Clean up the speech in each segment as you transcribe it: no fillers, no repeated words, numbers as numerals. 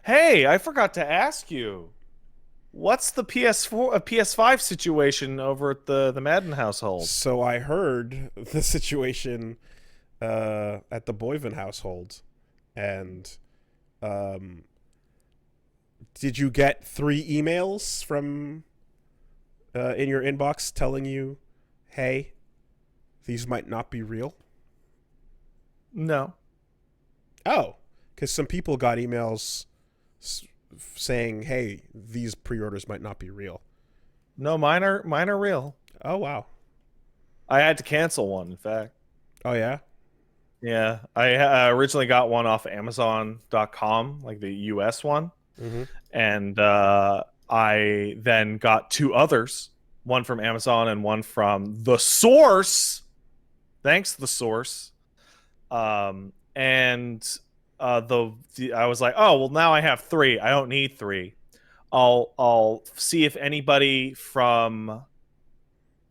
Hey, I forgot to ask you. What's the PS4 PS5 situation over at the Madden household? So I heard the situation at the Boyven household, and um, did you get 3 emails from in your inbox telling you, "Hey, these might not be real"? No. Oh, because some people got emails saying, "Hey, these pre-orders might not be real." No, mine are real. Oh wow. I had to cancel one, in fact. Oh yeah. Yeah, I originally got one off Amazon.com, like the US one, Mm-hmm. and I then got two others, one from Amazon and one from the source. Thanks, the source. And I was like, oh well, now I have three. I don't need three. I'll see if anybody from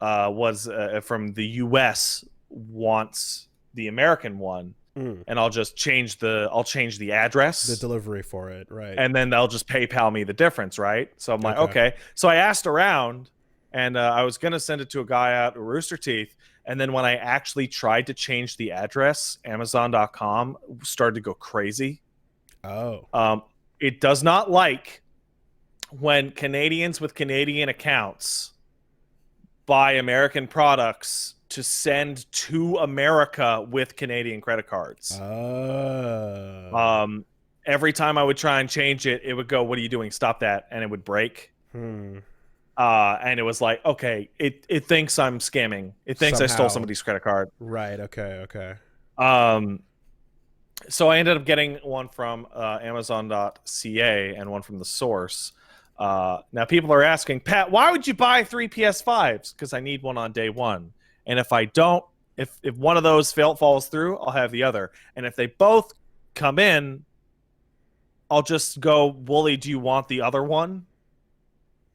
was from the U.S. wants the American one, Mm. and I'll change the The address, delivery for it, right? and then they'll just PayPal me the difference, right? So I'm like, Okay. okay. So I asked around, and I was gonna send it to a guy out at Rooster Teeth, and then when I actually tried to change the address, Amazon.com started to go crazy. Oh. Um, it does not like when Canadians with Canadian accounts buy American products to send to America with Canadian credit cards. Oh. Um, every time I would try and change it, it would go, "What are you doing? Stop that!" and it would break. Hmm. And it was like, okay, it thinks I'm scamming. It thinks I stole Somehow. somebody's credit card. Right. Okay. Okay. Um, so I ended up getting one from Amazon.ca and one from the source. Now people are asking, Pat, why would you buy three PS5s? Because I need one on day one, and if I don't, if one of those falls through, I'll have the other, and if they both come in, I'll just go, Wooly, do you want the other one?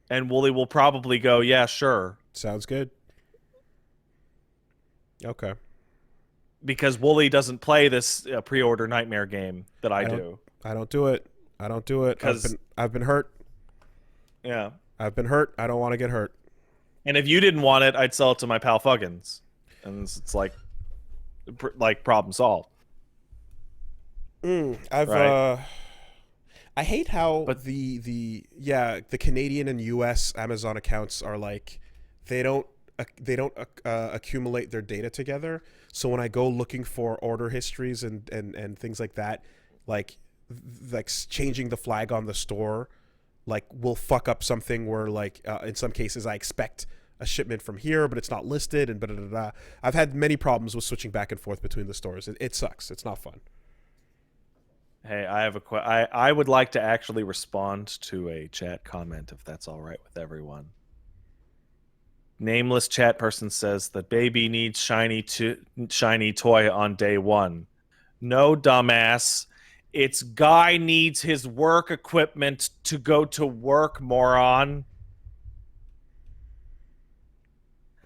And Wooly will probably go, yeah, sure, Sounds good. Okay. because Wooly doesn't play this pre-order nightmare game that I I don't. do. I don't do it. I don't do it. I've Because been. I've been hurt. yeah, I've been hurt. I don't want to get hurt. and if you didn't want it, I'd sell it to my pal Fuggins, and it's like problem solved, I've. right? I hate how But the Canadian and U.S. Amazon accounts are like they don't accumulate their data together. So when I go looking for order histories and things like that, like changing the flag on the store, like will fuck up something where like in some cases I expect a shipment from here, but it's not listed and da. I've had many problems with switching back and forth between the stores. It sucks. It's not fun. hey, I have I would like to actually respond to a chat comment if that's all right with everyone. Nameless chat person says that baby needs shiny toy on day one. No, dumbass. It's guy needs his work equipment to go to work, moron.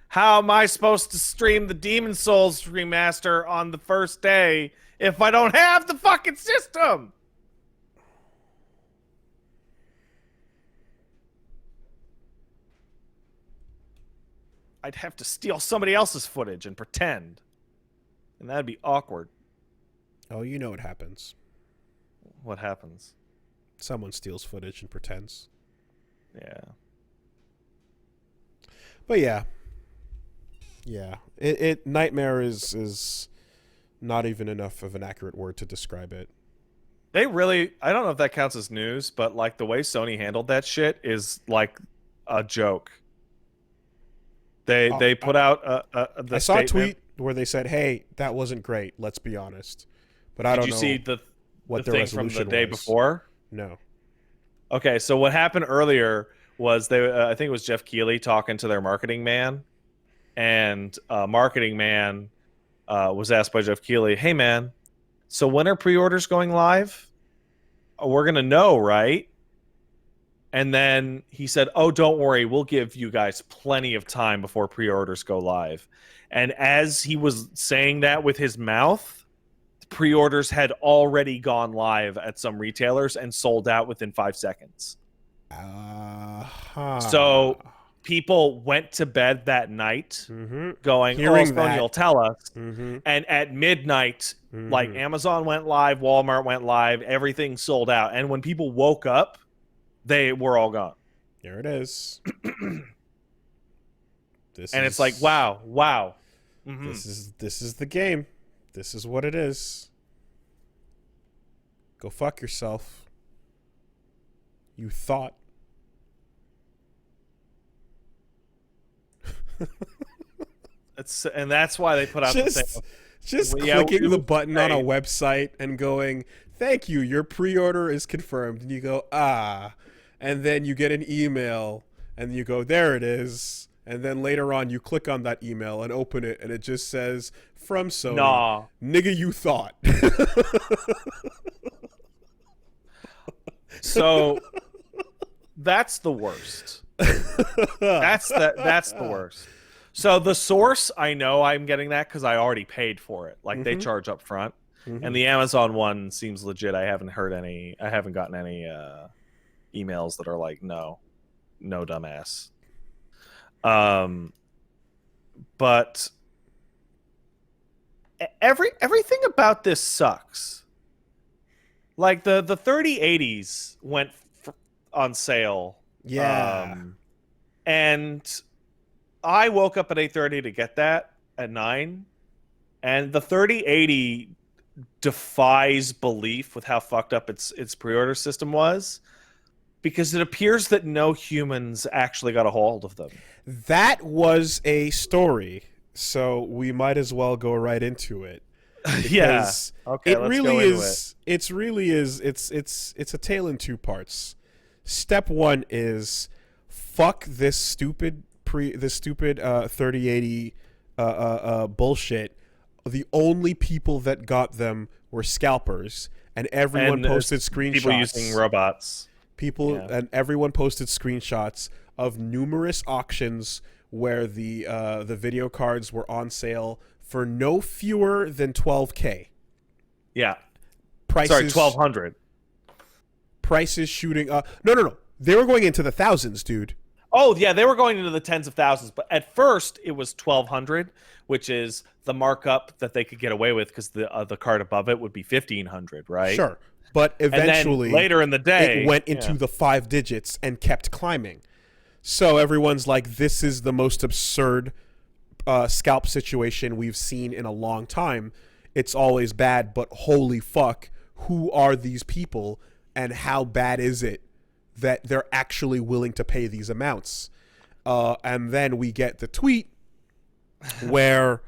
How am I supposed to stream the Demon Souls remaster on the first day if I don't have the fucking system? I'd have to steal somebody else's footage and pretend. And that'd be awkward. Oh, you know what happens. What happens? Someone steals footage and pretends. Yeah. But yeah, yeah. It nightmare is not even enough of an accurate word to describe it. They really, I don't know if that counts as news, but like the way Sony handled that shit is like a joke. They Uh, they I, put out I the saw a statement. tweet where they said, "Hey, that wasn't great. Let's be honest." But I Did don't you see know the what their thing from the resolution day was. before? No. Okay, so what happened earlier was I think it was Jeff Keighley talking to their marketing man, and marketing man was asked by Jeff Keighley, "Hey man, so when are pre-orders going live? We're gonna know, right?" And then he said, "Oh, don't worry, we'll give you guys plenty of time before pre-orders go live." And as he was saying that with his mouth, pre-orders had already gone live at some retailers and sold out within 5 seconds. So people went to bed that night going, Hearing Sony will tell us. Mhm. And at midnight, like Amazon went live, Walmart went live, everything sold out. And when people woke up, they were all gone. There it is. It's like, wow. This is the game. This is what it is. Go fuck yourself. You thought. And that's why they put out the thing. Just clicking the button on a website and going, thank you, your pre-order is confirmed. And you go, and then you get an email and you go, there it is. And then later on you click on that email and open it and it just says, from Sony. Nah. Nigga, you thought. So that's the worst. That's the worst. So the source, I know I'm getting that because I already paid for it. Like they charge up front. And the Amazon one seems legit. I haven't gotten any emails that are like, no dumbass. But everything about this sucks. Like the 3080s went on sale. Yeah. And I woke up at 8:30 to get that at 9, and the 3080 defies belief with how fucked up its pre-order system was, because it appears that no humans actually got a hold of them. That was a story, so we might as well go right into it. Yeah. Okay. It's a tale in two parts. Step one is fuck this stupid 3080 bullshit. The only people that got them were scalpers, and everyone posted screenshots. People using robots. And everyone posted screenshots of numerous auctions where the video cards were on sale for no fewer than $12K. Yeah. Prices, sorry, $1,200. Prices shooting up. No. They were going into the thousands, dude. Oh, yeah, they were going into the tens of thousands. But at first, it was $1,200, which is the markup that they could get away with because the card above it would be $1,500, right? Sure. But eventually, and then later in the day, it went into the 5 digits and kept climbing. So everyone's like, this is the most absurd scalp situation we've seen in a long time. It's always bad, but holy fuck, who are these people and how bad is it that they're actually willing to pay these amounts? And then we get the tweet where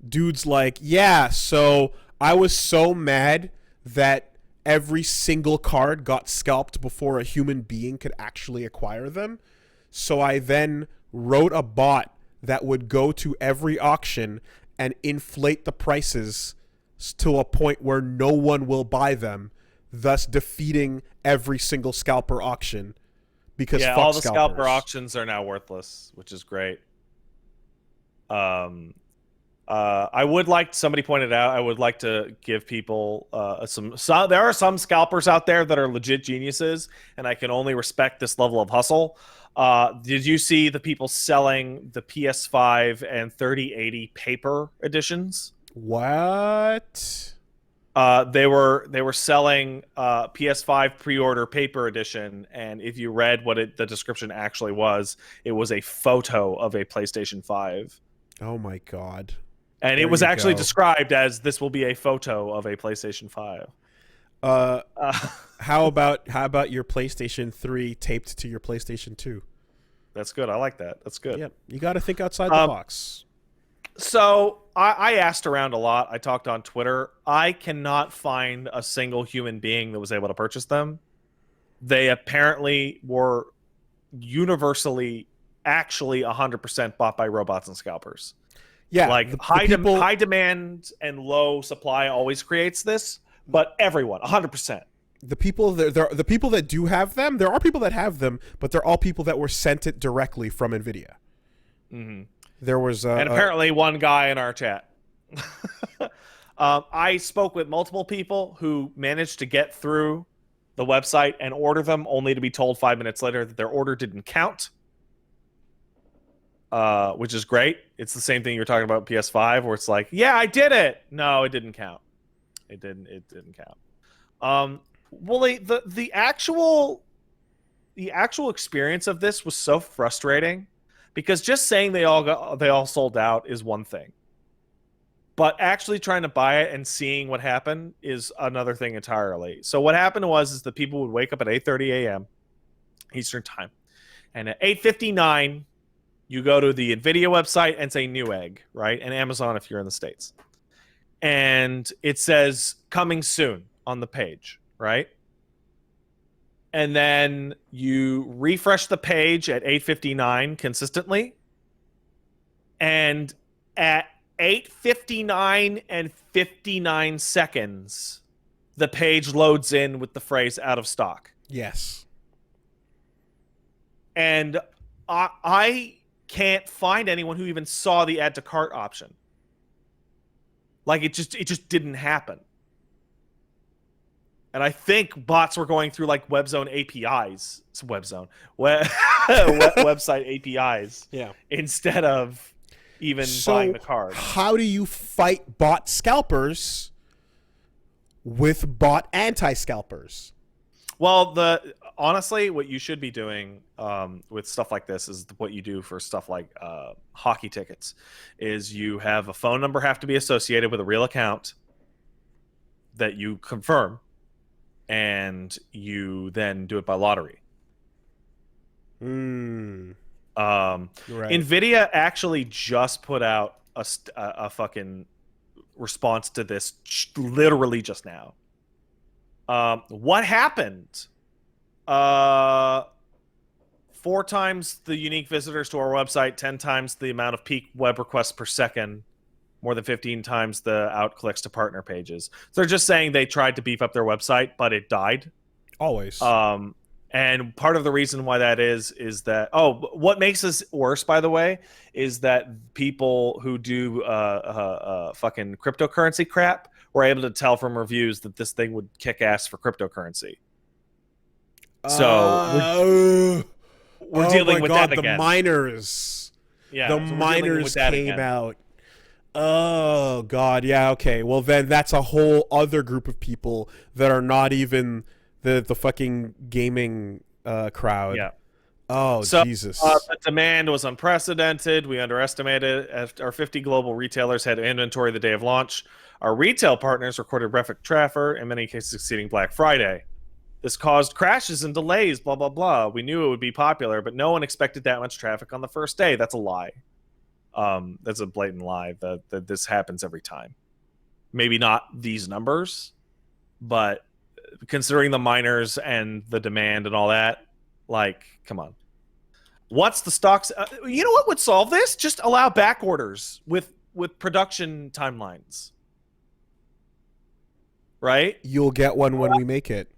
dude's like, yeah, so I was so mad that every single card got scalped before a human being could actually acquire them. So I then wrote a bot that would go to every auction and inflate the prices to a point where no one will buy them, thus defeating every single scalper auction. Because all the scalper auctions are now worthless, which is great. I would like, somebody pointed out, I would like to give people some there are some scalpers out there that are legit geniuses, and I can only respect this level of hustle. Did you see the people selling the PS5 and 3080 paper editions? What? They were selling PS5 pre-order paper edition, and if you read what the description actually was, it was a photo of a PlayStation 5. Oh my god. And it was actually described as, this will be a photo of a PlayStation 5. How about your PlayStation 3 taped to your PlayStation 2? That's good. I like that. That's good. Yep. You got to think outside the box. So I asked around a lot. I talked on Twitter. I cannot find a single human being that was able to purchase them. They apparently were universally actually 100% bought by robots and scalpers. Yeah, like high demand and low supply always creates this, but everyone 100%. The people the people that do have them, there are people that have them, but they're all people that were sent it directly from NVIDIA. Mm-hmm. There was and apparently one guy in our chat. I spoke with multiple people who managed to get through the website and order them, only to be told 5 minutes later that their order didn't count, which is great. It's the same thing you're talking about PS5, where it's like, yeah, I did it. No, it didn't count. It didn't count. Wooly, the actual experience of this was so frustrating, because just saying they all sold out is one thing, but actually trying to buy it and seeing what happened is another thing entirely. So what happened is that people would wake up at 8:30 a.m. Eastern time, and at 8:59 you go to the Nvidia website and say Newegg, right? And Amazon if you're in the States, and it says coming soon on the page, right? And then you refresh the page at 8:59 consistently, and at 8:59 and 59 seconds, the page loads in with the phrase "out of stock." Yes. And I can't find anyone who even saw the add to cart option. Like, it just didn't happen. And I think bots were going through like WebZone APIs, website APIs, Yeah. instead of even buying the card. How do you fight bot scalpers with bot anti-scalpers? Well, honestly, what you should be doing with stuff like this is what you do for stuff like hockey tickets. Is you have a phone number have to be associated with a real account that you confirm, and you then do it by lottery. Right. Nvidia actually just put out a fucking response to this literally just now. What happened? 4 times the unique visitors to our website, 10 times the amount of peak web requests per second, more than 15 times the outclicks to partner pages. So they're just saying they tried to beef up their website, but it died. Always. And part of the reason why that is that, what makes this worse, by the way, is that people who do fucking cryptocurrency crap were able to tell from reviews that this thing would kick ass for cryptocurrency. So we're dealing with that again. The miners. Yeah, the miners came out. Oh God, yeah, okay. Well, then that's a whole other group of people that are not even the fucking gaming crowd. Yeah. Oh, so, Jesus. The demand was unprecedented. We underestimated it. Our 50 global retailers had inventory the day of launch. Our retail partners recorded record traffic, in many cases exceeding Black Friday. This caused crashes and delays, blah, blah, blah. We knew it would be popular, but no one expected that much traffic on the first day. That's a lie. That's a blatant lie that this happens every time. Maybe not these numbers, but considering the miners and the demand and all that, like, come on. What's the stocks? You know what would solve this? Just allow back orders with production timelines. Right? You'll get one when we make it.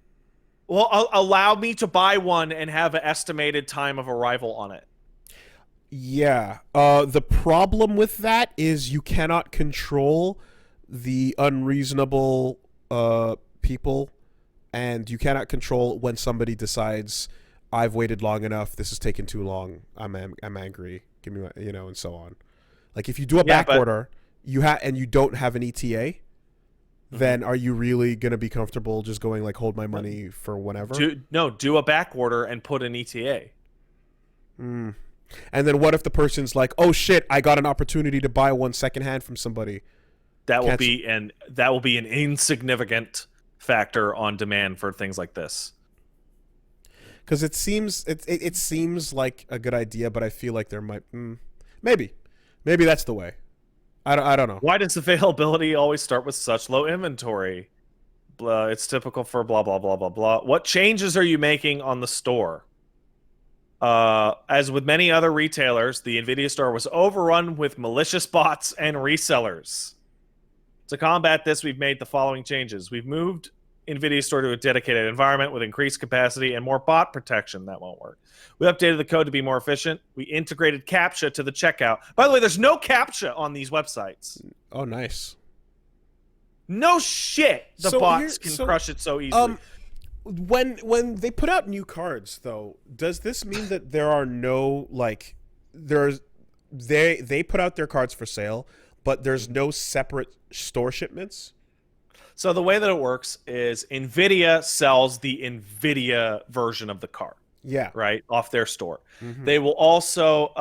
Well, allow me to buy one and have an estimated time of arrival on it. Yeah. The problem with that is you cannot control the unreasonable people, and you cannot control when somebody decides, I've waited long enough, this has taken too long, I'm angry, give me my, and so on. Like, if you do a back order, and you don't have an ETA, then are you really going to be comfortable just going like, hold my money for whenever? Do a back order and put an ETA. And then what if the person's like, oh shit, I got an opportunity to buy one secondhand from somebody? That will be an insignificant factor on demand for things like this. Because it seems like a good idea, but I feel like there might maybe that's the way. I don't know. Why does availability always start with such low inventory? It's typical for blah, blah, blah, blah, blah. What changes are you making on the store? As with many other retailers, the Nvidia store was overrun with malicious bots and resellers. To combat this, we've made the following changes. We've moved Nvidia store to a dedicated environment with increased capacity and more bot protection. That won't work. We updated the code to be more efficient. We integrated CAPTCHA to the checkout. By the way, there's no CAPTCHA on these websites. Oh, nice. No shit, the bots can crush it so easily. When they put out new cards, though, does this mean that there are no like they put out their cards for sale, but there's no separate store shipments? So the way that it works is NVIDIA sells the NVIDIA version of the card. Yeah. Right, off their store. They will also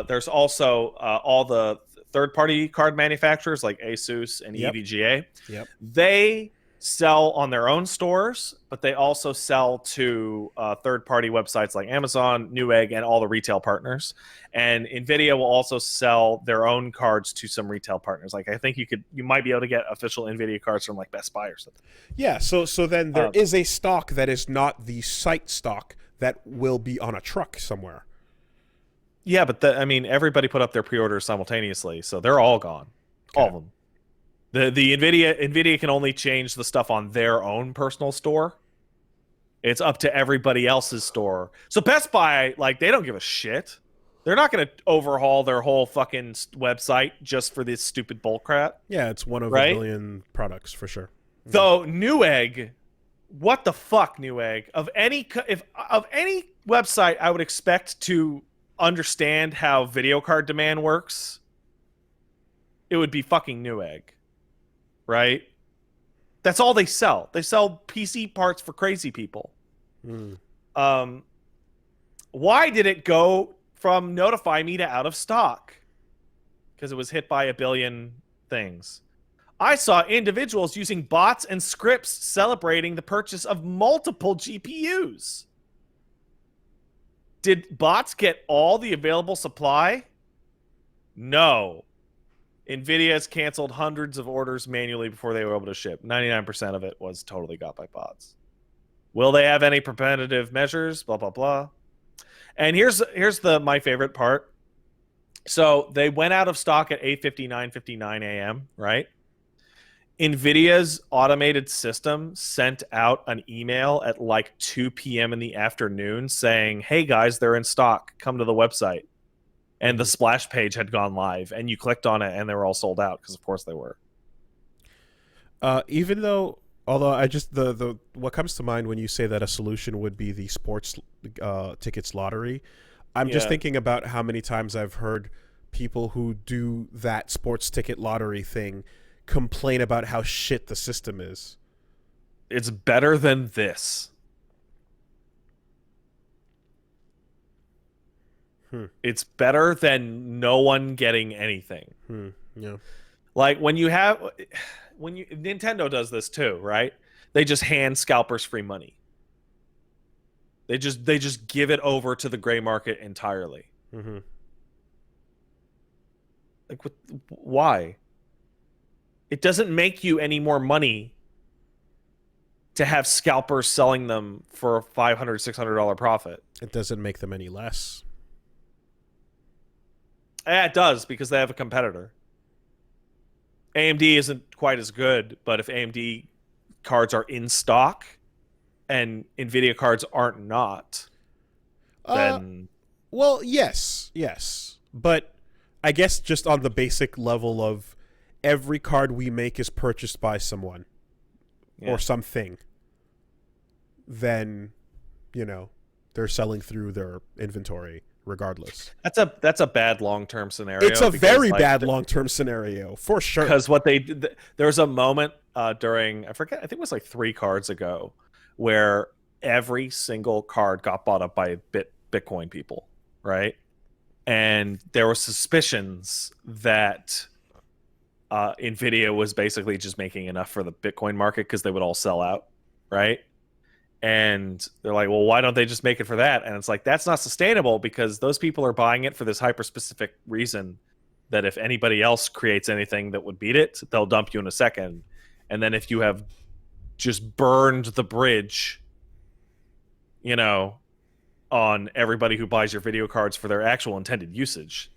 there's also all the third-party card manufacturers like Asus and EVGA. Yep. They sell on their own stores, but they also sell to third-party websites like Amazon, Newegg, and all the retail partners. And NVIDIA will also sell their own cards to some retail partners. Like I think you might be able to get official NVIDIA cards from like Best Buy or something. Yeah. So then there is a stock that is not the site stock that will be on a truck somewhere. Yeah, but everybody put up their pre-orders simultaneously, so they're all gone, all of them. The NVIDIA can only change the stuff on their own personal store. It's up to everybody else's store. So Best Buy, like, they don't give a shit. They're not going to overhaul their whole fucking website just for this stupid bullcrap. Yeah, it's one of a million products for sure. Though Newegg, what the fuck, Newegg? Of any website I would expect to understand how video card demand works, it would be fucking Newegg. Right? That's all they sell. They sell PC parts for crazy people. Why did it go from notify me to out of stock? Because it was hit by a billion things. I saw individuals using bots and scripts celebrating the purchase of multiple GPUs. Did bots get all the available supply? No. NVIDIA has canceled hundreds of orders manually before they were able to ship. 99% of it was totally got by bots. Will they have any preventative measures? Blah, blah, blah. And here's my favorite part. So they went out of stock at 8:59 a.m., right? NVIDIA's automated system sent out an email at like 2 p.m. in the afternoon saying, hey, guys, they're in stock. Come to the website. And the splash page had gone live, and you clicked on it, and they were all sold out because, of course, they were. Although I just the what comes to mind when you say that a solution would be the sports tickets lottery, I'm just thinking about how many times I've heard people who do that sports ticket lottery thing complain about how shit the system is. It's better than this. It's better than no one getting anything. Yeah. Like Nintendo does this too, right? They just hand scalpers free money. They just give it over to the gray market entirely. Like, why? It doesn't make you any more money to have scalpers selling them for a $500, $600 profit. It doesn't make them any less. Yeah, it does, because they have a competitor. AMD isn't quite as good, but if AMD cards are in stock and NVIDIA cards aren't not, then... Well, yes. But I guess just on the basic level of every card we make is purchased by someone or something, then, they're selling through their inventory regardless. That's a bad long-term scenario. It's a very bad long-term scenario, for sure. Because what they did, there was a moment during, I forget, I think it was like 3 cards ago, where every single card got bought up by Bitcoin people, right? And there were suspicions that NVIDIA was basically just making enough for the Bitcoin market because they would all sell out, right? And they're like, well, why don't they just make it for that? And it's like, that's not sustainable, because those people are buying it for this hyper-specific reason that if anybody else creates anything that would beat it, they'll dump you in a second. And then if you have just burned the bridge, on everybody who buys your video cards for their actual intended usage,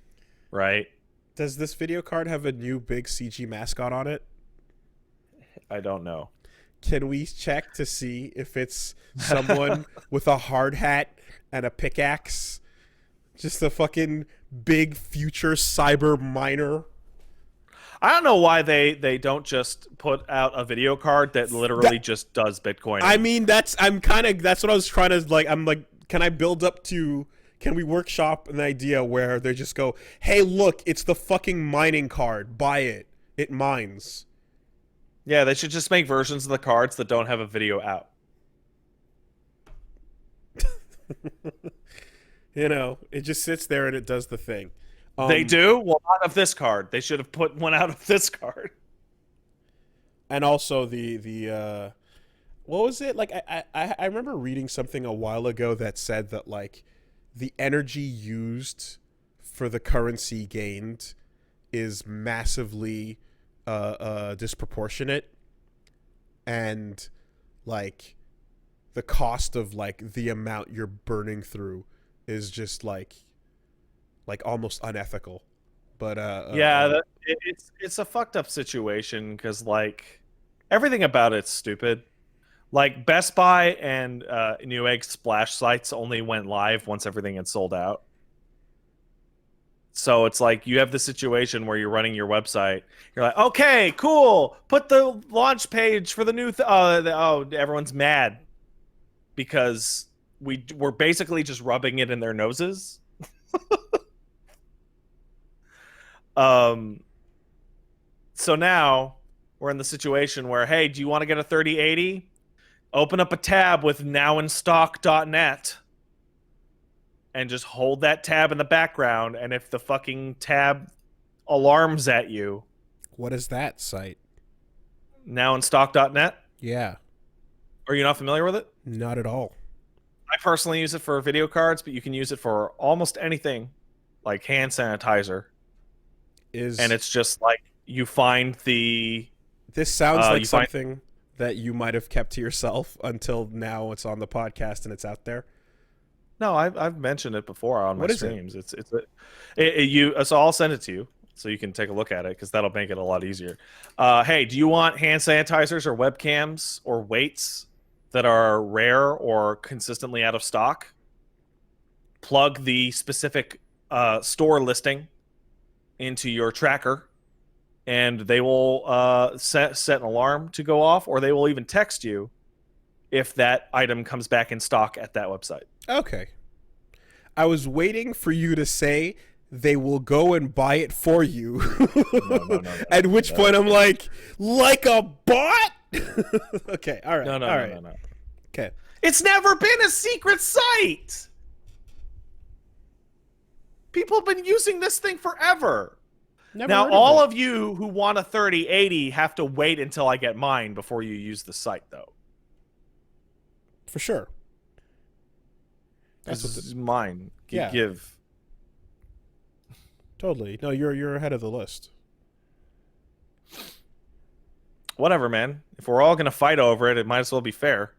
right? Does this video card have a new big CG mascot on it? I don't know. Can we check to see if it's someone with a hard hat and a pickaxe? Just a fucking big future cyber miner? I don't know why they don't just put out a video card that literally just does Bitcoin. I mean, that's what I was trying to like. I'm like, can I build up to? Can we workshop an idea where they just go, hey, look, it's the fucking mining card. Buy it. It mines. Yeah, they should just make versions of the cards that don't have a video out. You know, it just sits there and it does the thing. They do? Well, not of this card. They should have put one out of this card. And also the what was it? Like I remember reading something a while ago that said that like the energy used for the currency gained is massively disproportionate, and like the cost of like the amount you're burning through is just like almost unethical. But Yeah, it's a fucked up situation because like everything about it's stupid. Like Best Buy and Newegg splash sites only went live once everything had sold out. So it's like you have the situation where you're running your website. You're like, okay, cool. Put the launch page for the new. Everyone's mad because we're basically just rubbing it in their noses. So now we're in the situation where, hey, do you want to get a 3080? Open up a tab with nowinstock.net and just hold that tab in the background. And if the fucking tab alarms at you, what is that site? Nowinstock.net? Yeah. Are you not familiar with it? Not at all. I personally use it for video cards, but you can use it for almost anything, like hand sanitizer. And it's just like you find the. This sounds like something that you might have kept to yourself until now. It's on the podcast and it's out there. No, I've mentioned it before on my What is streams. So I'll send it to you so you can take a look at it because that'll make it a lot easier. Hey, do you want hand sanitizers or webcams or weights that are rare or consistently out of stock? Plug the specific store listing into your tracker, and they will set an alarm to go off, or they will even text you if that item comes back in stock at that website. Okay. I was waiting for you to say they will go and buy it for you. No. At which point I'm like a bot? Okay, all right. No. Okay. It's never been a secret site! People have been using this thing forever. Now, all of you who want a 3080 have to wait until I get mine before you use the site, though. For sure. That's what mine. Yeah. Give. Totally. No, you're ahead of the list. Whatever, man. If we're all going to fight over it, it might as well be fair.